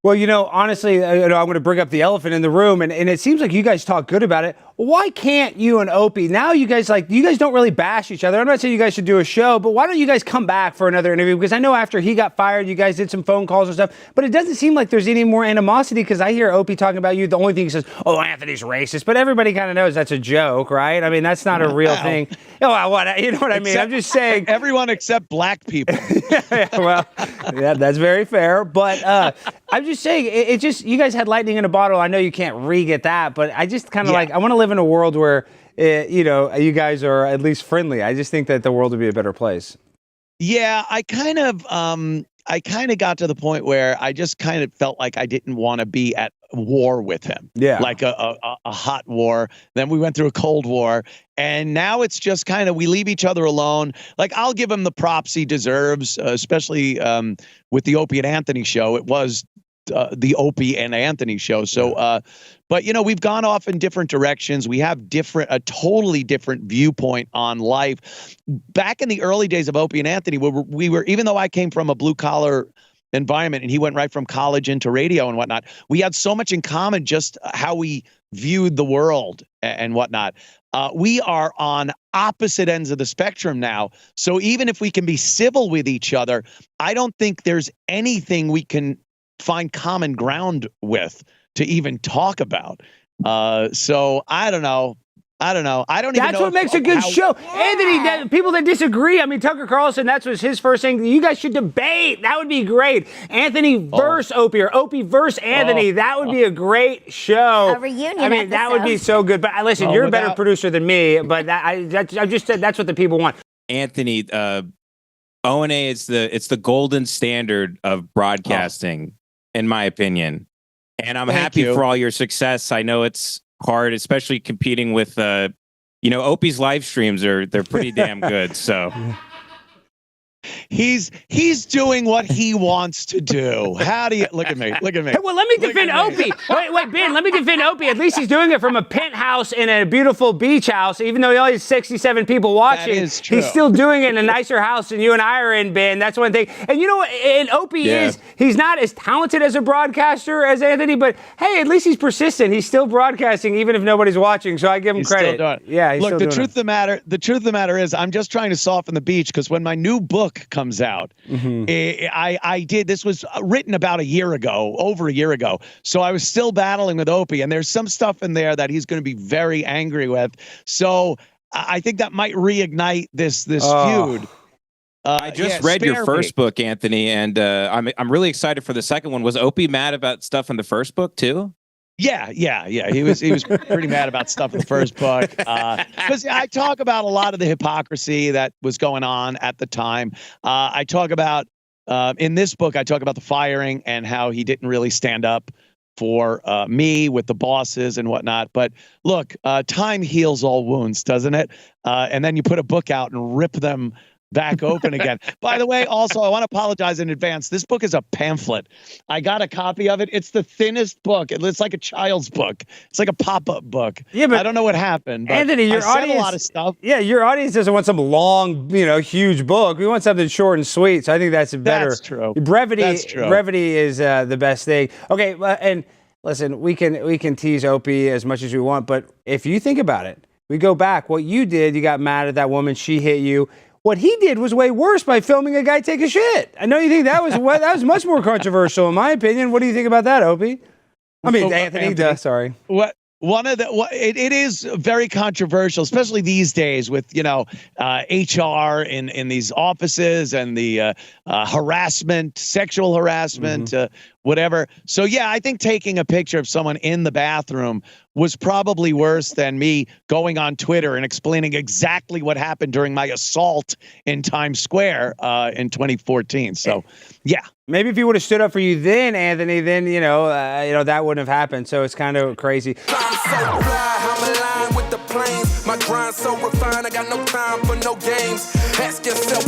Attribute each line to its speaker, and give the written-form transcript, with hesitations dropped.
Speaker 1: Well, honestly, I'm going to bring up the elephant in the room, and it seems like you guys talk good about it. Why can't you and Opie, now you guys don't really bash each other. I'm not saying you guys should do a show, but why don't you guys come back for another interview? Because I know after he got fired, you guys did some phone calls and stuff, but it doesn't seem like there's any more animosity because I hear Opie talking about you. The only thing he says, oh, Anthony's racist, but everybody kind of knows that's a joke, right? I mean, that's not a real thing. You know what I mean? I'm just saying.
Speaker 2: Everyone except black people.
Speaker 1: Well, yeah, that's very fair, but I'm just saying, it just, you guys had lightning in a bottle. I know you can't re-get that, but I just kind of I want to live in a world where, you guys are at least friendly. I just think that the world would be a better place.
Speaker 2: Yeah, I kind of got to the point where I just kind of felt like I didn't want to be at war with him. Yeah. Like a hot war. Then we went through a cold war. And now it's just kind of, we leave each other alone. Like, I'll give him the props he deserves, especially with the Opie and Anthony show. It was the Opie and Anthony show. So, but we've gone off in different directions. We have a totally different viewpoint on life. Back in the early days of Opie and Anthony, we were, even though I came from a blue collar environment and he went right from college into radio and whatnot, we had so much in common, just how we viewed the world and whatnot. We are on opposite ends of the spectrum now. So even if we can be civil with each other, I don't think there's anything we can find common ground with to even talk about. So I don't know. I don't even know.
Speaker 1: That's what makes a good show. Anthony, people that disagree, I mean, Tucker Carlson, that's was his first thing. You guys should debate. That would be great. Anthony versus Opie, or Opie versus Anthony. That would be a great show.
Speaker 3: A reunion
Speaker 1: I mean, that would be so good. But listen, you're a better producer than me, but I just said that's what the people want.
Speaker 4: Anthony, O&A is the golden standard of broadcasting, in my opinion. And I'm happy for all your success. I know it's hard, especially competing with Opie's live streams they're pretty damn good. So
Speaker 2: he's doing what he wants to do. How do you look at me? Look at me.
Speaker 1: Hey, well, let me defend Opie. Wait, Ben, let me defend Opie. At least he's doing it from a penthouse in a beautiful beach house. Even though he only has 67 people watching,
Speaker 2: that is true.
Speaker 1: He's still doing it in a nicer house than you and I are in, Ben. That's one thing. And you know what? And Opie he's not as talented as a broadcaster as Anthony, but hey, at least he's persistent. He's still broadcasting even if nobody's watching. So I give him credit.
Speaker 2: Still doing it.
Speaker 1: Yeah, he's
Speaker 2: look,
Speaker 1: still
Speaker 2: the
Speaker 1: doing
Speaker 2: truth of the matter, is I'm just trying to soften the beach, because when my new book comes out, this was written about over a year ago. So I was still battling with Opie, and there's some stuff in there that he's going to be very angry with. So I think that might reignite this feud.
Speaker 4: I just read your first book, Anthony, and I'm really excited for the second one. Was Opie mad about stuff in the first book too?
Speaker 2: Yeah. He was pretty mad about stuff in the first book, because I talk about a lot of the hypocrisy that was going on at the time. I talk about in this book, I talk about the firing and how he didn't really stand up for me with the bosses and whatnot. But look, time heals all wounds, doesn't it? And then you put a book out and rip them back open again. By the way, also, I want to apologize in advance. This book is a pamphlet. I got a copy of it. It's the thinnest book. It's like a child's book. It's like a pop-up book. Yeah, but I don't know what happened. But
Speaker 1: Anthony, your audience
Speaker 2: said a lot of stuff.
Speaker 1: Yeah, your audience doesn't want some long, huge book. We want something short and sweet. So I think that's better.
Speaker 2: That's true.
Speaker 1: Brevity.
Speaker 2: That's true.
Speaker 1: Brevity is the best thing. Okay, and listen, we can tease Opie as much as we want, but if you think about it, we go back. What you did, you got mad at that woman. She hit you. What he did was way worse by filming a guy take a shit. I know you think that was much more controversial, in my opinion. What do you think about that, Opie? I mean, Anthony. Sorry.
Speaker 2: It is very controversial, especially these days with HR in these offices and the harassment, sexual harassment, whatever. So yeah, I think taking a picture of someone in the bathroom was probably worse than me going on Twitter and explaining exactly what happened during my assault in Times Square in 2014. So yeah.
Speaker 1: Maybe if he would have stood up for you then, Anthony, then that wouldn't have happened. So it's kind of crazy.
Speaker 5: I'm so fly, I'm aligned with the planes. My grind so refined, I got no time for no games. Ask yourself.